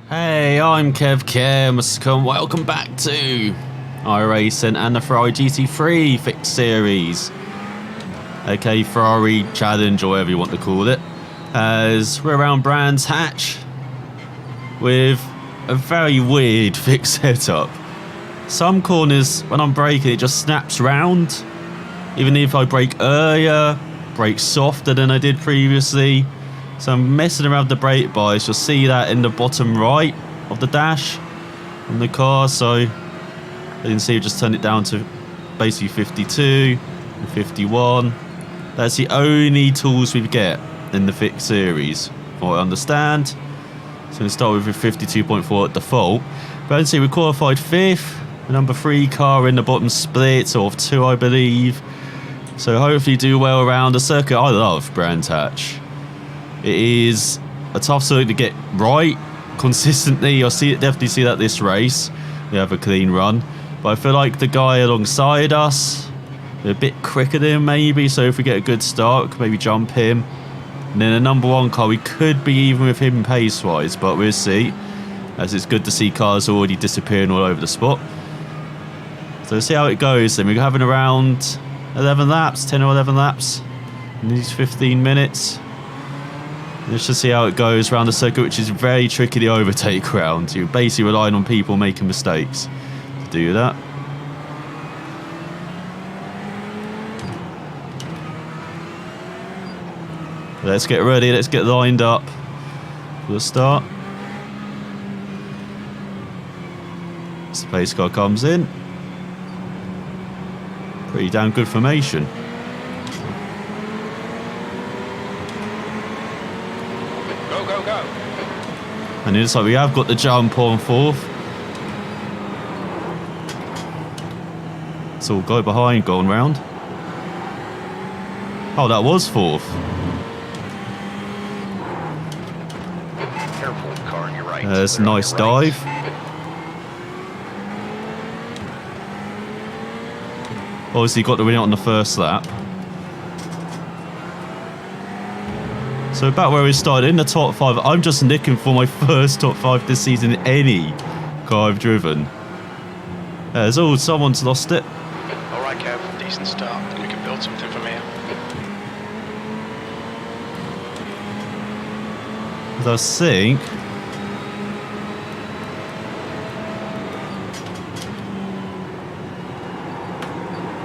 Hey, I'm ElusiveKev. Welcome back to iRacing and the Ferrari GT3 Fixed Series, aka Ferrari Challenge, or whatever you want to call it, as we're around Brands Hatch with a very weird fixed setup. Some corners, when I'm braking, it just snaps round. Even if I brake earlier, brake softer than I did previously. So I'm messing around the brake bias. You'll see that in the bottom right of the dash on the car. So you can see, just turn it down to basically 52 and 51. That's the only tools we get in the fixed series, from what I understand. So we start with 52.4 at default. But I can see we qualified 5th. The number 3 car in the bottom split, or 2 I believe. So hopefully do well around the circuit. I love Brands Hatch. It is a tough circuit to get right consistently. I'll definitely see that this race. We have a clean run. But I feel like the guy alongside us, a bit quicker than him maybe. So if we get a good start, we could maybe jump him. And then the number 1 car, we could be even with him pace-wise. But we'll see. As it's good to see cars already disappearing all over the spot. So see how it goes. Then we're having around 11 laps, 10 or 11 laps in these 15 minutes. Let's just see how it goes around the circuit, which is very tricky to overtake round. You're basically relying on people making mistakes to do that. Let's get ready, let's get lined up for the start. As the pace car comes in. Pretty damn good formation. And it looks like we have got the jump on 4th. So we'll go behind, going round. Oh, that was 4th. Careful, car on your right. There's a nice dive. Obviously got the win on the first lap. So about where we started, in the top 5. I'm just nicking for my first top 5 this season in any car I've driven. Someone's lost it. Alright, Kev, decent start. We can build something from here. I think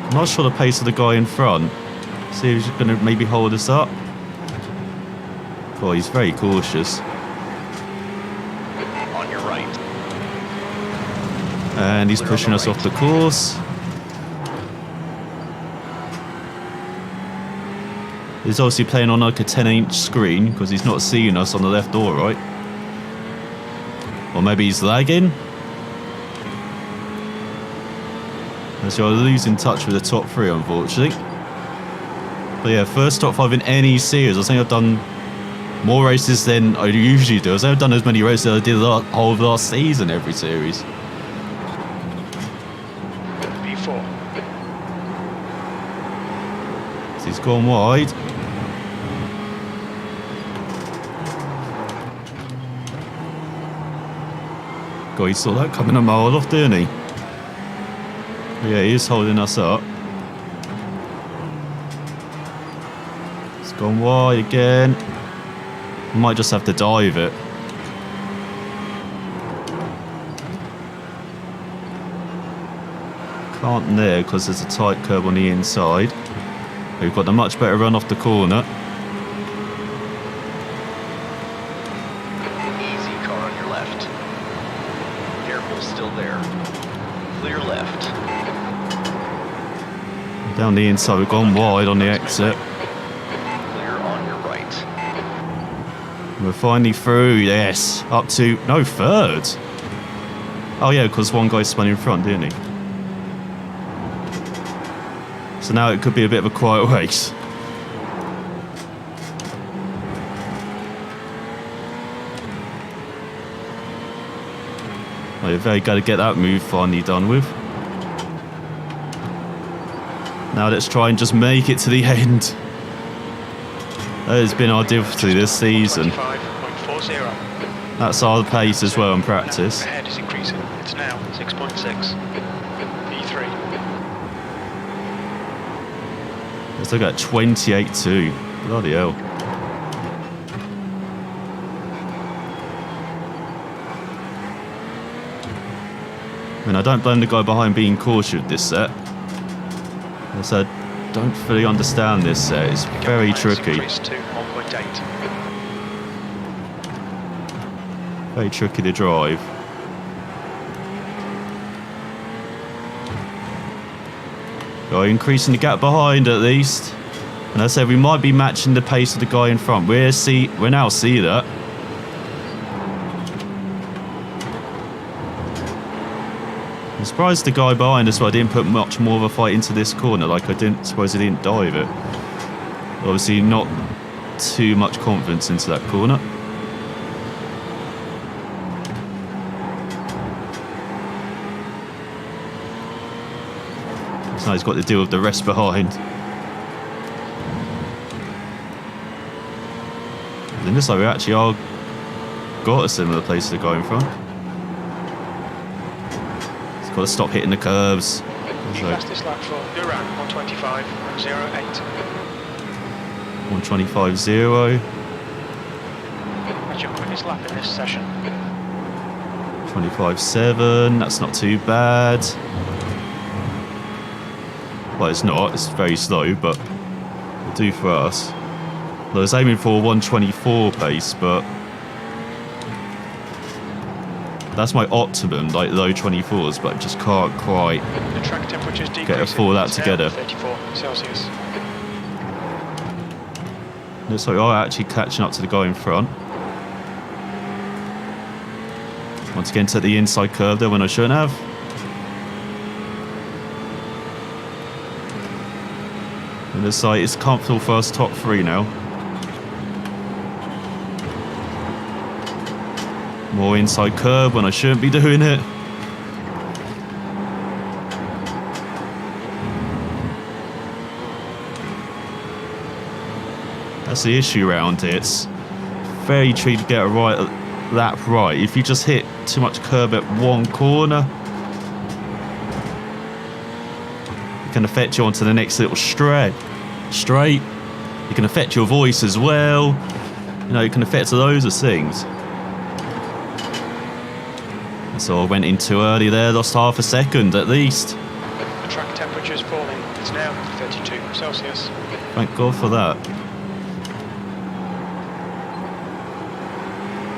I'm not sure the pace of the guy in front. See if he's going to maybe hold us up. Oh, he's very cautious. On your right. And he's pushing us off the course. He's obviously playing on like a 10-inch screen because he's not seeing us on the left or right. Or maybe he's lagging. And so I'm losing touch with the top 3, unfortunately. But yeah, first top 5 in any series. I think I've done more races than I usually do. I've done as many races as I did the whole of last season, every series. P4. So he's gone wide. God, he saw that coming a mile off, didn't he? Yeah, he is holding us up. It's gone wide again. Might just have to dive it. Can't there because there's a tight curb on the inside. We've got a much better run off the corner. Easy, car on your left. Careful, still there. Clear left. Down the inside, we've gone wide on the exit. Clear on your right. We're finally through, yes. Up to, no, 3rd. Oh yeah, because one guy spun in front, didn't he? So now it could be a bit of a quiet race. Oh, you've got to get that move finally done with. Now let's try and just make it to the end. That has been our difficulty this season. 25.40. That's our pace as well in practice. Ahead is increasing. It's now 6.6. P3. Let's look at 28.2. Bloody hell. I mean, I don't blame the guy behind being cautious with this set. As I don't fully understand this set. It's very tricky. Increased to 1.8. Very tricky to drive. We're increasing the gap behind at least. And as I said, we might be matching the pace of the guy in front. We now see that. I'm surprised the guy behind us didn't put much more of a fight into this corner. Like, I didn't suppose he didn't dive it. Obviously not too much confidence into that corner. So now he's got to deal with the rest behind. It looks like we actually are got a similar place to the guy in front. He's got to stop hitting the curves. The fastest lap for Duran, 125.08. 125.0. That's your quickest lap in this session. 25.7. That's not too bad. Well, it's not. It's very slow, but it'll do for us. I was aiming for a 124 pace, but that's my optimum, like low 24s, but I just can't quite The track temperature's get decreasing. all that It's now together. 34 Celsius. Looks like we are actually catching up to the guy in front. Once again, to the inside curve there when I shouldn't have. And looks like it's comfortable for us top three now. More inside curve when I shouldn't be doing it. That's the issue around it. It's very tricky to get a lap right. If you just hit too much curb at one corner, it can affect you onto the next little straight. It can affect your voice as well. You know, it can affect loads of things. So I went in too early there, lost half a second at least. The track temperature is falling. It's now 32 Celsius. Thank God for that.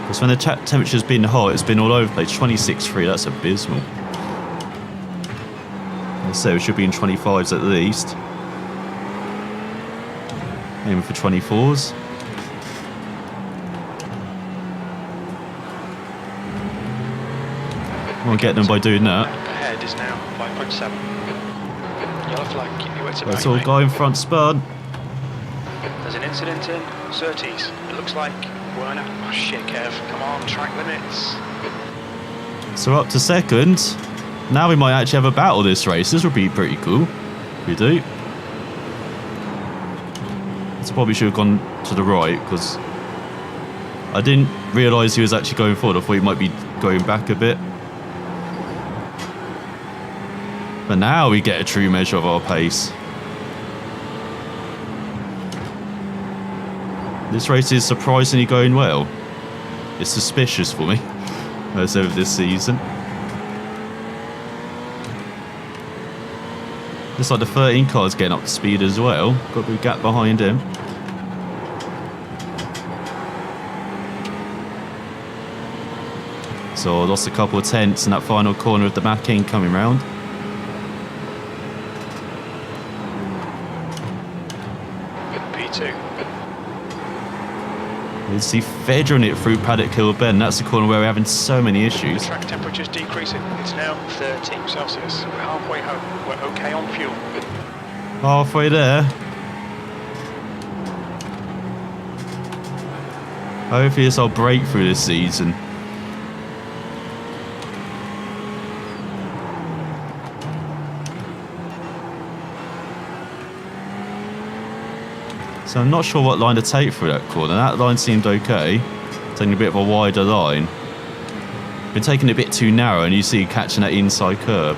Because when the temperature's been hot, it's been all over the place. 26.3, that's abysmal. So we should be in 25s at least. Aiming for 24s. We'll get them by doing that. Ahead is now 5.7. Yellow flag, keep your wits about That's you, all mate. guy in front spun. There's an incident in Surtees. It looks like we're not. Oh shit, Kev. Come on, track limits. So up to second. Now we might actually have a battle this race. This would be pretty cool. If we do. So probably should have gone to the right because I didn't realise he was actually going forward. I thought he might be going back a bit. But now we get a true measure of our pace. This race is surprisingly going well. It's suspicious for me as over this season. Looks like the 13 car's getting up to speed as well. Got a big gap behind him. So I lost a couple of tenths in that final corner of the back end coming round. P2. You see feathering it through Paddock Hill Bend. That's the corner where we're having so many issues. Track temperature's decreasing. It's now 13 Celsius. We're halfway home. We're okay on fuel. Halfway there. Hopefully this will break through this season. So I'm not sure what line to take through that corner. That line seemed okay. Taking a bit of a wider line. Been taking it a bit too narrow, and you see catching that inside curb.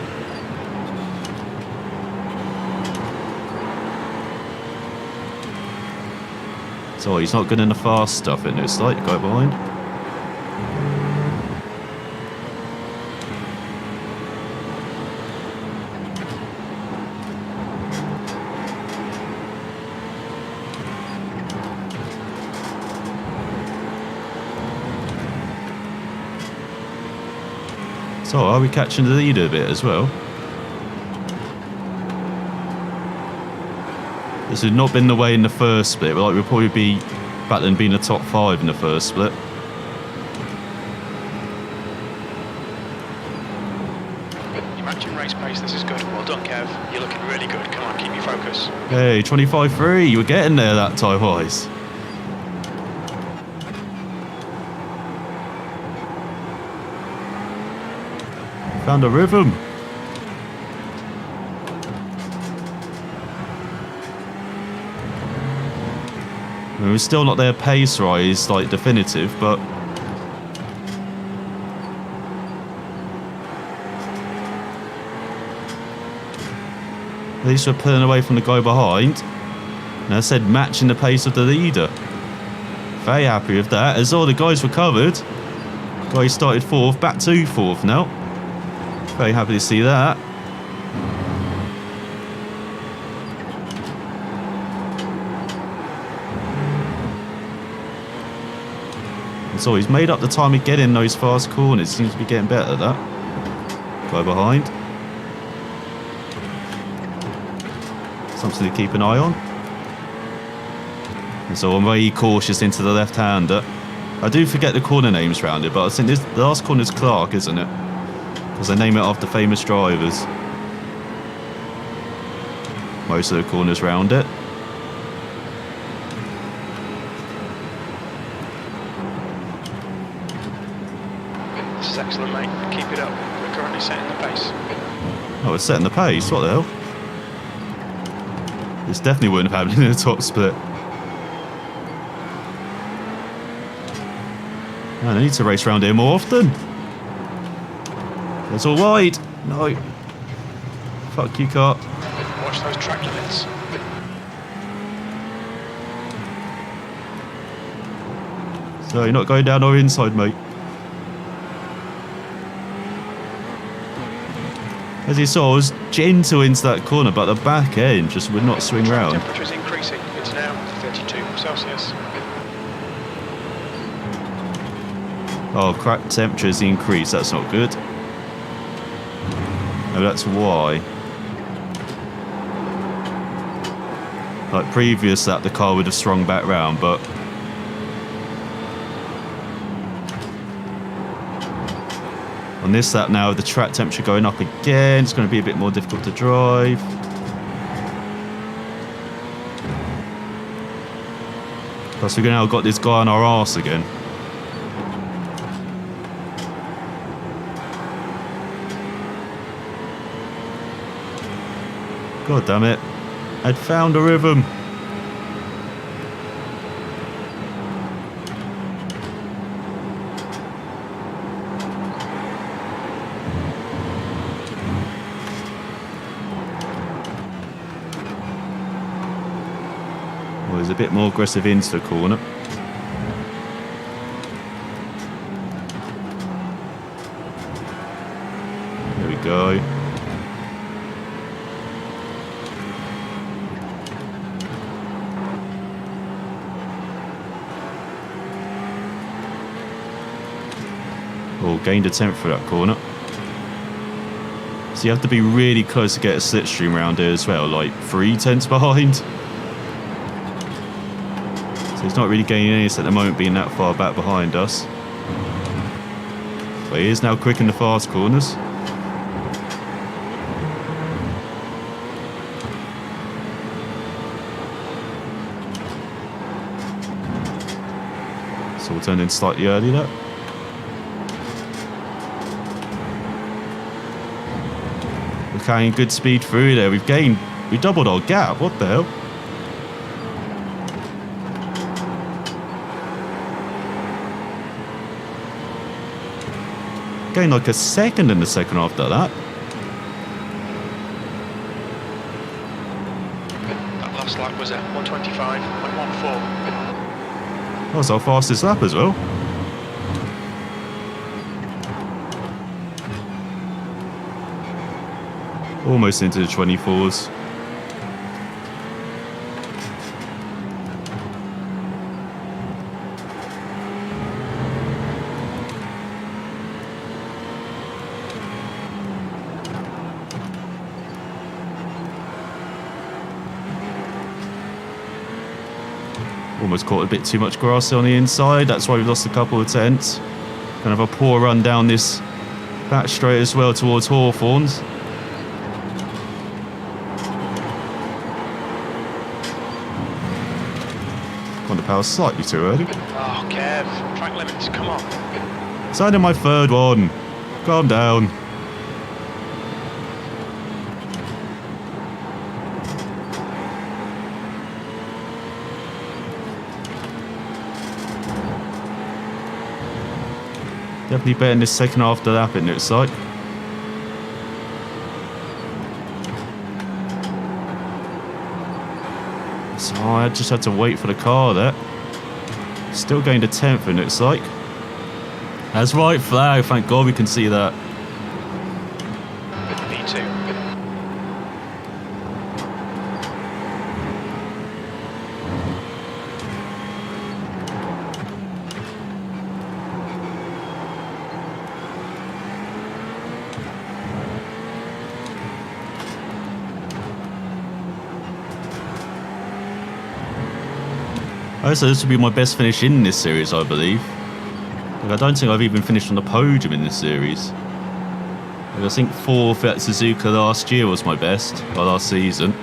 So he's not good in the fast stuff, it looks like. Go behind. So are we catching the leader a bit as well? This has not been the way in the first split, but like we'll probably be battling being the top 5 in the first split. You're matching race pace, this is good. Well done, Kev. You're looking really good. Come on, keep your focus. Hey, 25.3, you were getting there that time-wise. Found a rhythm. And we're still not there pace-wise, like definitive, but at least we're pulling away from the guy behind. And I said matching the pace of the leader. Very happy with that. As all the guys recovered. Guy started 4th, back to 4th now. Very happy to see that. And so he's made up the time of getting those fast corners. Seems to be getting better at that. Go behind. Something to keep an eye on. And so I'm very cautious into the left-hander. I do forget the corner names around it, but I think the last corner is Clark, isn't it? Because they name it after famous drivers. Most of the corners round it. This is excellent, mate. Keep it up. We're currently setting the pace. Oh, it's setting the pace. What the hell? This definitely wouldn't have happened in the top split. Man, I need to race around here more often. It's all wide. No. Fuck you, car. Watch those track limits. So you're not going down our inside, mate. As you saw, I was gentle into that corner, but the back end just would not swing round. Temperature is increasing. It's now 32 Celsius. Oh, crap, temperature's increased. That's not good. No, that's why. Like previous that, the car would have swung back round, but on this lap now, the track temperature going up again, it's going to be a bit more difficult to drive. Plus we've now got this guy on our arse again. God damn it. I'd found a rhythm. Well, there's a bit more aggressive into the corner. There we go. Oh, gained a tenth for that corner. So you have to be really close to get a slipstream around here as well, like 3 tenths behind. So he's not really gaining any at the moment, being that far back behind us. But he is now quick in the fast corners. So we'll turn in slightly early there. Carrying good speed through there. We doubled our gap. What the hell? gained like a second in the second after that. That last lap was at 125.14. That was our fastest lap as well. Almost into the 24s. Almost caught a bit too much grass on the inside. That's why we've lost a couple of tenths. Kind of a poor run down this back straight as well towards Hawthorns. On the power slightly too early. Oh, Kev, track limits, come on. It's only my third one. Calm down. Definitely better in this second half of the lap, it looks like. So I just had to wait for the car there. Still gained a 10th, it looks like. That's right flag, thank God we can see that. V2. So this will be my best finish in this series, I believe. Like, I don't think I've even finished on the podium in this series. Like, I think 4th at Suzuka last year was my best, or last season.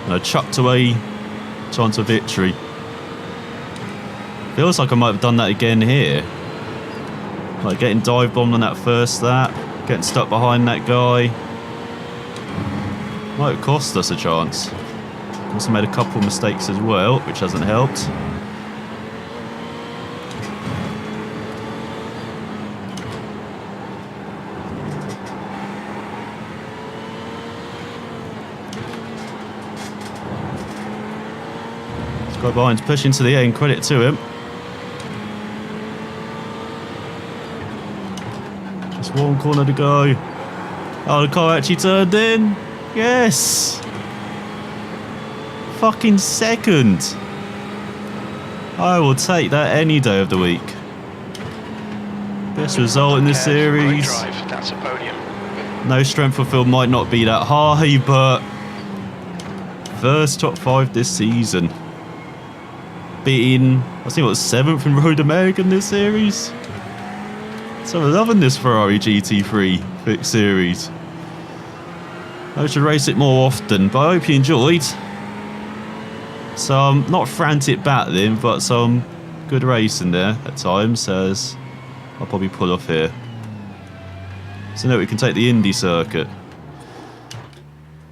And I chucked away chance of victory. Feels like I might have done that again here. Like getting dive bombed on that first lap, getting stuck behind that guy. Might have cost us a chance. Also made a couple of mistakes as well, which hasn't helped. This guy behind's pushing to the end, credit to him. Just one corner to go. Oh, the car actually turned in. Yes! Fucking second. I will take that any day of the week. Best result in this series. Great drive. That's a podium. No strength of field might not be that high, but first top 5 this season. Beating, I think it was 7th in Road American this series. So I'm loving this Ferrari GT3 fixed series. I should race it more often, but I hope you enjoyed. Some, not frantic battling, but some good racing there at times, as I'll probably pull off here. So now we can take the Indy circuit.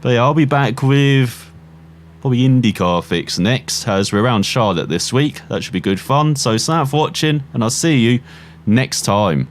But yeah, I'll be back with probably IndyCar fix next, as we're around Charlotte this week. That should be good fun. So thanks for watching, and I'll see you next time.